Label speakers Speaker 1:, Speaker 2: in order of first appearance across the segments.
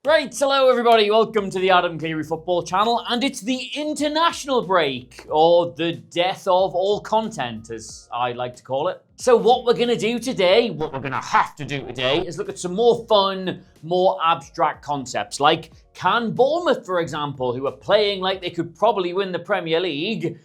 Speaker 1: Right, hello everybody, welcome to the Clery Football Channel, and it's the international break, or the death of all content, as I like to call it. So what we're going to do today, what we're going to have to do today, is look at some more fun, more abstract concepts, like can Bournemouth, for example, who are playing like they could probably win the Premier League,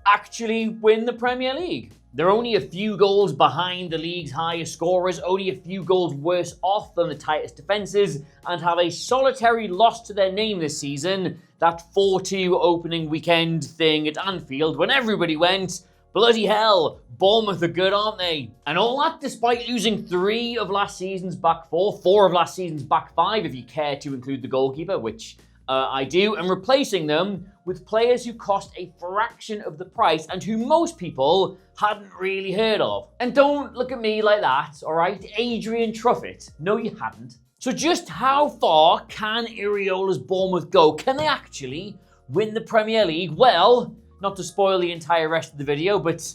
Speaker 1: actually win the Premier League? They're only a few goals behind the league's highest scorers, only a few goals worse off than the tightest defences, and have a solitary loss to their name this season, that 4-2 opening weekend thing at Anfield, when everybody went, bloody hell, Bournemouth are good, aren't they? And all that despite losing 3 of last season's back 4 of last season's back 5, if you care to include the goalkeeper, which I do, and replacing them with players who cost a fraction of the price and who most people hadn't really heard of. And don't look at me like that, all right? Adrian Truffett. No, you hadn't. So just how far can Iraola's Bournemouth go? Can they actually win the Premier League? Well, not to spoil the entire rest of the video, but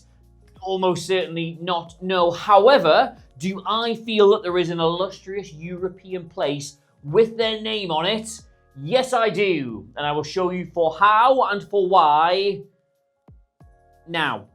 Speaker 1: almost certainly not no. However, do I feel that there is an illustrious European place with their name on it? Yes, I do. And I will show you for how and for why now.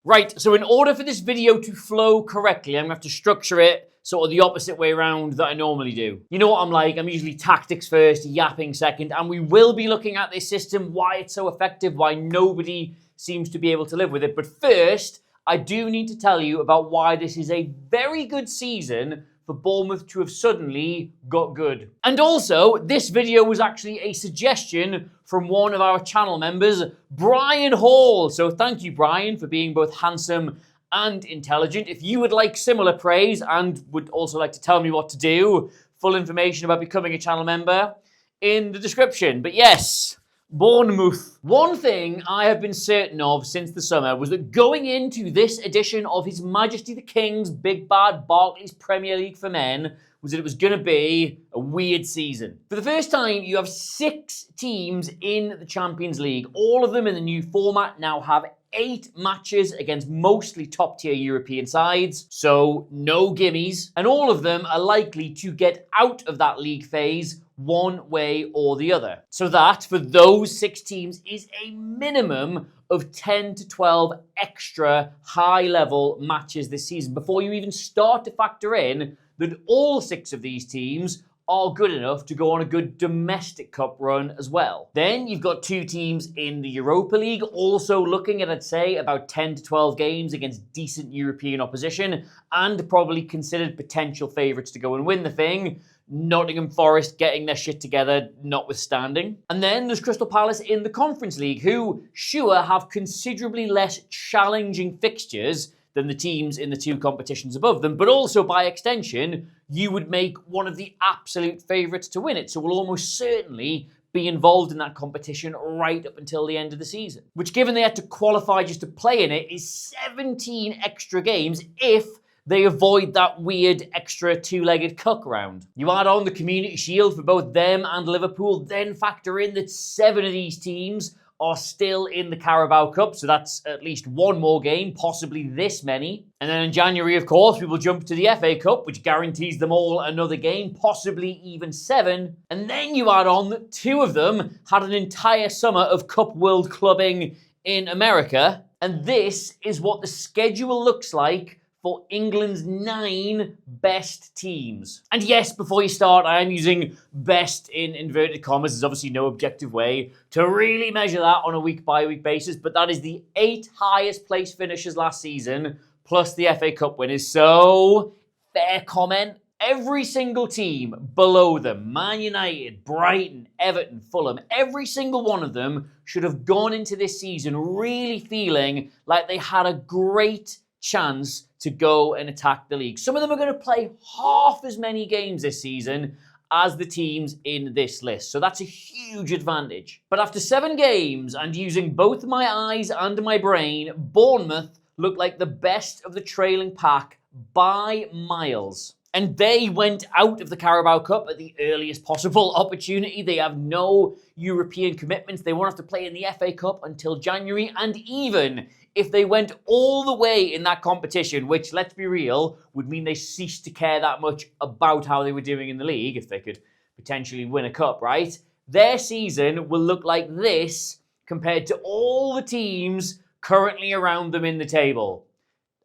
Speaker 1: Right, so in order for this video to flow correctly, I'm going to have to structure it sort of the opposite way around that I normally do. You know what I'm like, I'm usually tactics first, yapping second, and we will be looking at this system, why it's so effective, why nobody seems to be able to live with it. But first, I do need to tell you about why this is a very good season for Bournemouth to have suddenly got good. And also, this video was actually a suggestion from one of our channel members, Brian Hall. So thank you, Brian, for being both handsome and intelligent. If you would like similar praise and would also like to tell me what to do, full information about becoming a channel member in the description. But yes, Bournemouth. One thing I have been certain of since the summer was that going into this edition of His Majesty the King's Big Bad Barclays Premier League for Men was that it was going to be a weird season. For the first time, you have 6 teams in the Champions League. All of them in the new format now have 8 matches against mostly top-tier European sides, so no gimmies, and all of them are likely to get out of that league phase one way or the other. So that, for those 6 teams, is a minimum of 10 to 12 extra high-level matches this season before you even start to factor in that all 6 of these teams are good enough to go on a good domestic cup run as well. Then you've got 2 teams in the Europa League also looking at, I'd say, about 10 to 12 games against decent European opposition and probably considered potential favourites to go and win the thing. Nottingham Forest getting their shit together notwithstanding. And then there's Crystal Palace in the Conference League, who, sure, have considerably less challenging fixtures than the teams in the 2 competitions above them, but also by extension, you would make one of the absolute favourites to win it. So we'll almost certainly be involved in that competition right up until the end of the season. Which, given they had to qualify just to play in it, is 17 extra games if they avoid that weird extra 2-legged cuck round. You add on the Community Shield for both them and Liverpool, then factor in that 7 of these teams are still in the Carabao Cup, so that's at least 1 more game, possibly this many. And then in January, of course, we will jump to the FA Cup, which guarantees them all another game, possibly even 7. And then you add on that 2 of them had an entire summer of Cup World clubbing in America. And this is what the schedule looks like for England's 9 best teams. And yes, before you start, I am using best in inverted commas. There's obviously no objective way to really measure that on a week-by-week basis, but that is the 8 highest placed finishers last season, plus the FA Cup winners. So, fair comment. Every single team below them, Man United, Brighton, Everton, Fulham, every single one of them should have gone into this season really feeling like they had a great chance to go and attack the league. Some of them are going to play half as many games this season as the teams in this list. So that's a huge advantage. But after 7 games and using both my eyes and my brain, Bournemouth looked like the best of the trailing pack by miles. And they went out of the Carabao Cup at the earliest possible opportunity. They have no European commitments. They won't have to play in the FA Cup until January. And even if they went all the way in that competition, which, let's be real, would mean they ceased to care that much about how they were doing in the league, if they could potentially win a cup, right? Their season will look like this compared to all the teams currently around them in the table.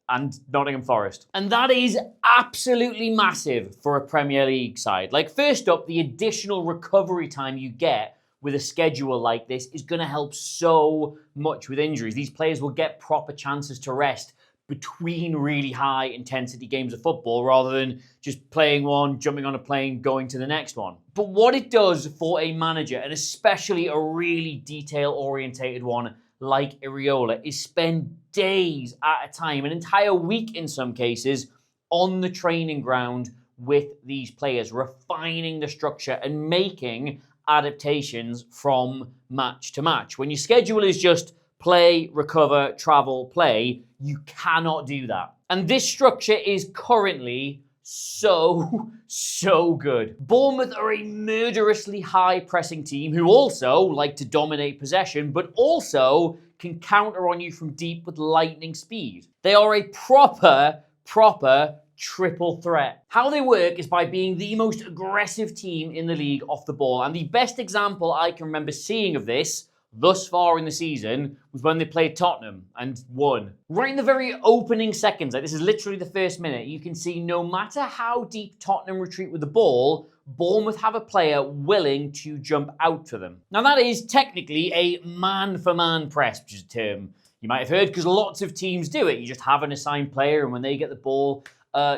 Speaker 1: And Nottingham Forest. And that is absolutely massive for a Premier League side. Like, first up, the additional recovery time you get with a schedule like this is going to help so much with injuries. These players will get proper chances to rest between really high intensity games of football rather than just playing one, jumping on a plane, going to the next one. But what it does for a manager, and especially a really detail-orientated one like Iraola, is spend days at a time, an entire week in some cases, on the training ground with these players, refining the structure and making adaptations from match to match. When your schedule is just play, recover, travel, play, you cannot do that. And this structure is currently so good. Bournemouth are a murderously high pressing team who also like to dominate possession, but also can counter on you from deep with lightning speed. They are a proper triple threat. How they work is by being the most aggressive team in the league off the ball. And the best example I can remember seeing of this thus far in the season was when they played Tottenham and won. Right in the very opening seconds, like this is literally the first minute, you can see no matter how deep Tottenham retreat with the ball, Bournemouth have a player willing to jump out to them. Now that is technically a man-for-man press, which is a term you might have heard because lots of teams do it. You just have an assigned player and when they get the ball,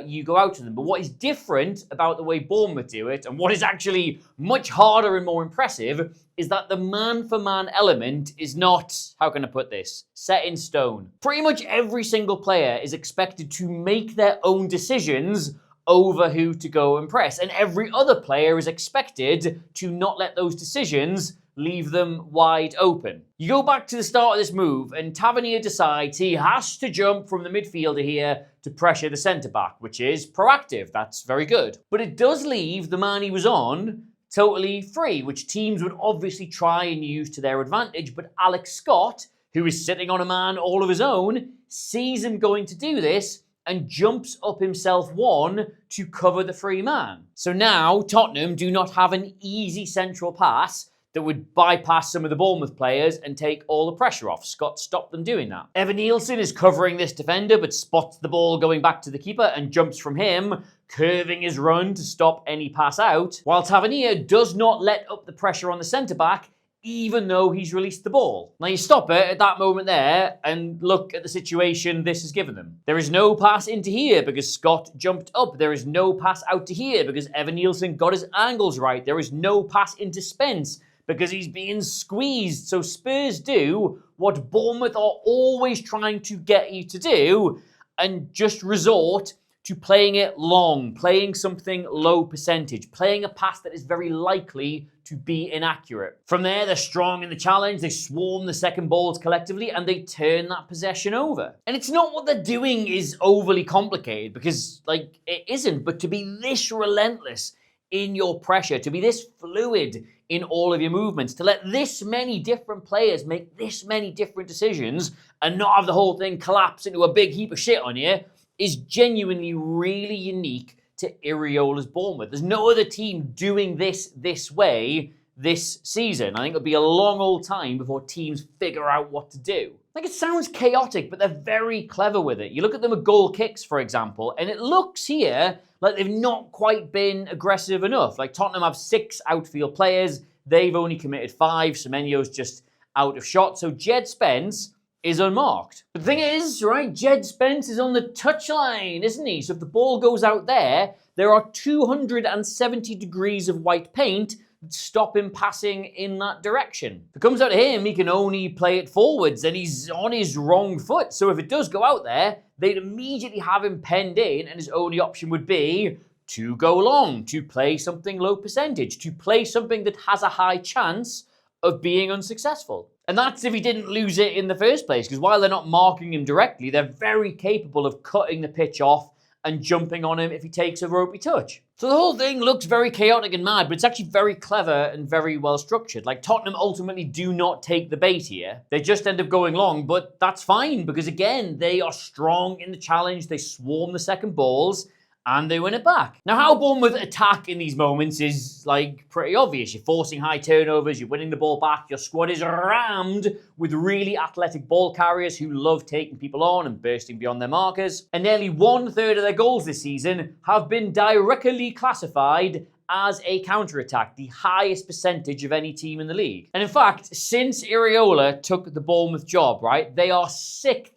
Speaker 1: you go out to them. But what is different about the way Bournemouth do it, and what is actually much harder and more impressive, is that the man-for-man element is not, how can I put this, set in stone. Pretty much every single player is expected to make their own decisions over who to go and press, and every other player is expected to not let those decisions leave them wide open. You go back to the start of this move, and Tavernier decides he has to jump from the midfielder here to pressure the centre-back, which is proactive. That's very good. But it does leave the man he was on totally free, which teams would obviously try and use to their advantage. But Alex Scott, who is sitting on a man all of his own, sees him going to do this and jumps up himself one to cover the free man. So now Tottenham do not have an easy central pass that would bypass some of the Bournemouth players and take all the pressure off. Scott stopped them doing that. Evan Nielsen is covering this defender, but spots the ball going back to the keeper and jumps from him, curving his run to stop any pass out, while Tavernier does not let up the pressure on the centre-back, even though he's released the ball. Now you stop it at that moment there and look at the situation this has given them. There is no pass into here because Scott jumped up. There is no pass out to here because Evan Nielsen got his angles right. There is no pass into Spence because he's being squeezed. So Spurs do what Bournemouth are always trying to get you to do and just resort to playing it long, playing something low percentage, playing a pass that is very likely to be inaccurate. From there, they're strong in the challenge, they swarm the second balls collectively, and they turn that possession over. And it's not what they're doing is overly complicated, because, like, it isn't, but to be this relentless in your pressure, to be this fluid in all of your movements, to let this many different players make this many different decisions and not have the whole thing collapse into a big heap of shit on you, is genuinely really unique to Iraola's Bournemouth. There's no other team doing this way this season. I think it'll be a long old time before teams figure out what to do. Like, it sounds chaotic, but they're very clever with it. You look at them with goal kicks, for example, and it looks here like they've not quite been aggressive enough. Like, Tottenham have 6 outfield players. They've only committed 5. Semenyo's just out of shot. So Jed Spence is unmarked. But the thing is, right, Jed Spence is on the touchline, isn't he? So if the ball goes out there, there are 270 degrees of white paint that stop him passing in that direction. If it comes out to him, he can only play it forwards, and he's on his wrong foot. So if it does go out there, they'd immediately have him penned in, and his only option would be to go long, to play something low percentage, to play something that has a high chance of being unsuccessful. And that's if he didn't lose it in the first place, because while they're not marking him directly, they're very capable of cutting the pitch off and jumping on him if he takes a ropey touch. So the whole thing looks very chaotic and mad, but it's actually very clever and very well structured. Like, Tottenham ultimately do not take the bait here. They just end up going long, but that's fine because, again, they are strong in the challenge. They swarm the second balls and they win it back. Now, how Bournemouth attack in these moments is, like, pretty obvious. You're forcing high turnovers, you're winning the ball back, your squad is rammed with really athletic ball carriers who love taking people on and bursting beyond their markers. And nearly 1/3 of their goals this season have been directly classified as a counter-attack, the highest percentage of any team in the league. And in fact, since Iraola took the Bournemouth job, right, they are 6th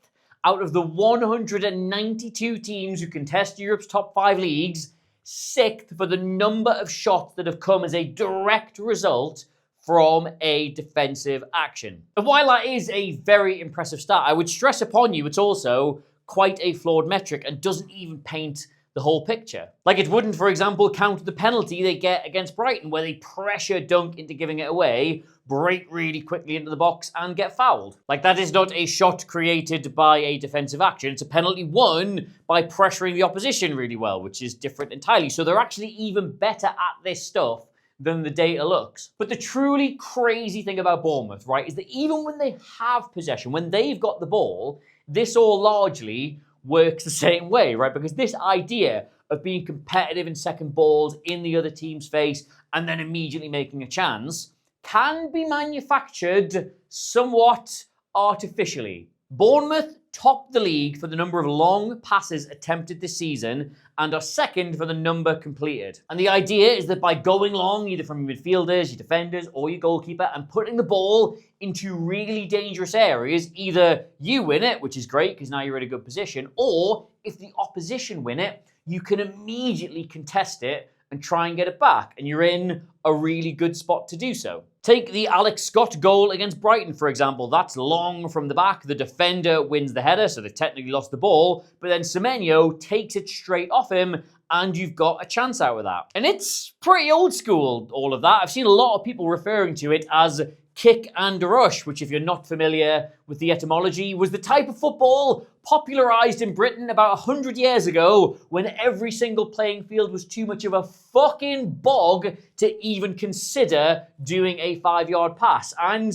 Speaker 1: out of the 192 teams who contest Europe's top 5 leagues, 6th for the number of shots that have come as a direct result from a defensive action. And while that is a very impressive stat, I would stress upon you it's also quite a flawed metric and doesn't even paint the whole picture. Like, it wouldn't, for example, count the penalty they get against Brighton where they pressure dunk into giving it away, break really quickly into the box and get fouled. Like, that is not a shot created by a defensive action. It's a penalty won by pressuring the opposition really well, which is different entirely. So they're actually even better at this stuff than the data looks. But the truly crazy thing about Bournemouth, right, is that even when they have possession, when they've got the ball, this all largely works the same way, right? Because this idea of being competitive in second balls in the other team's face and then immediately making a chance can be manufactured somewhat artificially. Bournemouth top the league for the number of long passes attempted this season and are second for the number completed. And the idea is that by going long, either from your midfielders, your defenders, or your goalkeeper, and putting the ball into really dangerous areas, either you win it, which is great because now you're in a good position, or if the opposition win it, you can immediately contest it and try and get it back, and you're in a really good spot to do so. Take the Alex Scott goal against Brighton, for example. That's long from the back. The defender wins the header, so they technically lost the ball, but then Semenyo takes it straight off him, and you've got a chance out of that. And it's pretty old school, all of that. I've seen a lot of people referring to it as kick and rush, which, if you're not familiar with the etymology, was the type of football popularised in Britain about 100 years ago when every single playing field was too much of a fucking bog to even consider doing a 5-yard pass. And,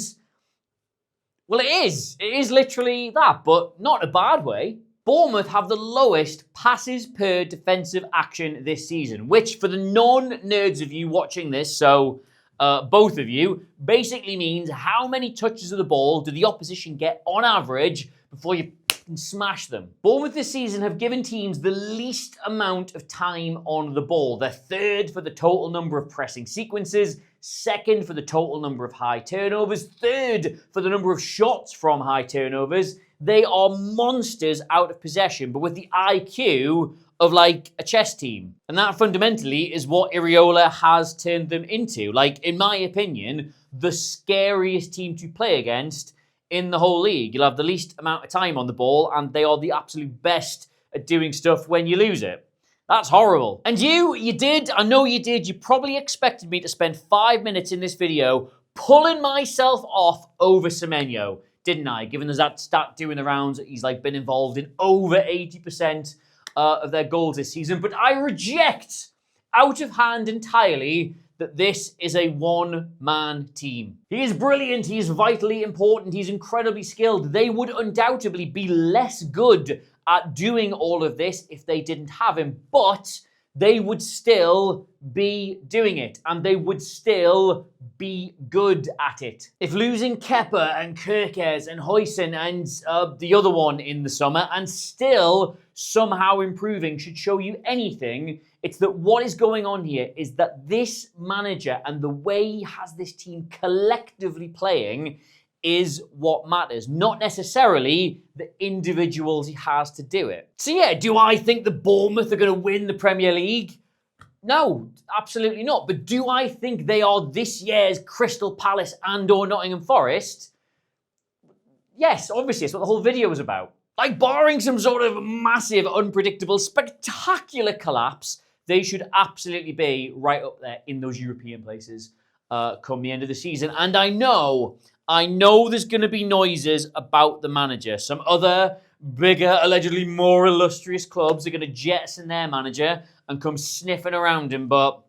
Speaker 1: well, it is. It is literally that, but not in a bad way. Bournemouth have the lowest passes per defensive action this season, which, for the non-nerds of you watching this, so both of you, basically means how many touches of the ball do the opposition get on average before you smash them. Bournemouth this season have given teams the least amount of time on the ball. They're third for the total number of pressing sequences, second for the total number of high turnovers, third for the number of shots from high turnovers. They are monsters out of possession, but with the IQ of, like, a chess team. And that fundamentally is what Iraola has turned them into. Like, in my opinion, the scariest team to play against in the whole league. You'll have the least amount of time on the ball, and they are the absolute best at doing stuff when you lose it. That's horrible. And you did, I know you did, you probably expected me to spend 5 minutes in this video pulling myself off over Semenyo, didn't I? Given there's that stat doing the rounds, he's, like, been involved in over 80% of their goals this season. But I reject out of hand entirely that this is a one-man team. He is brilliant, he is vitally important, he's incredibly skilled. They would undoubtedly be less good at doing all of this if they didn't have him, but they would still be doing it, and they would still be good at it. If losing Kepa and Kerkez and Huijsen and the other one in the summer and still somehow improving should show you anything, it's that what is going on here is that this manager and the way he has this team collectively playing is what matters, not necessarily the individuals he has to do it. So yeah, do I think the Bournemouth are going to win the Premier League? No, absolutely not. But do I think they are this year's Crystal Palace and/or Nottingham Forest? Yes, obviously, it's what the whole video was about. Like, barring some sort of massive, unpredictable, spectacular collapse, they should absolutely be right up there in those European places come the end of the season. And I know there's going to be noises about the manager. Some other bigger, allegedly more illustrious clubs are going to jettison their manager and come sniffing around him. But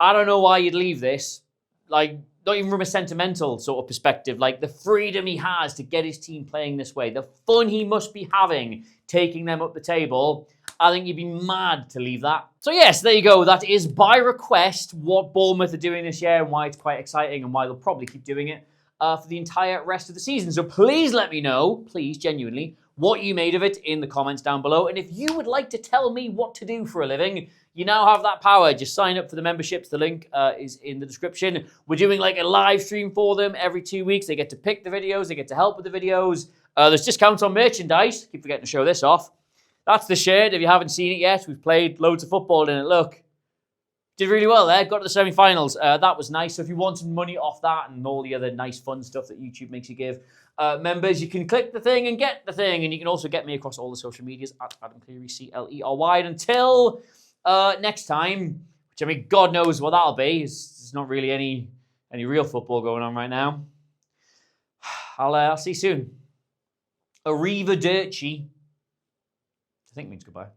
Speaker 1: I don't know why you'd leave this. Like, not even from a sentimental sort of perspective. Like, the freedom he has to get his team playing this way, the fun he must be having taking them up the table, I think you'd be mad to leave that. So yes, there you go. That is by request what Bournemouth are doing this year and why it's quite exciting and why they'll probably keep doing it for the entire rest of the season. So please let me know, please, genuinely, what you made of it in the comments down below. And if you would like to tell me what to do for a living, you now have that power. Just sign up for the memberships. The link is in the description. We're doing like a live stream for them every 2 weeks. They get to pick the videos. They get to help with the videos. There's discounts on merchandise. Keep forgetting to show this off. That's the shirt. If you haven't seen it yet, we've played loads of football in it. Look, did really well there. Got to the semi-finals. That was nice. So if you want some money off that and all the other nice fun stuff that YouTube makes you give members, you can click the thing and get the thing. And you can also get me across all the social medias at Adam Clery, Clery. And until next time, which I mean, God knows what that'll be. There's not really any real football going on right now. I'll see you soon. Arrivederci. I think it means goodbye.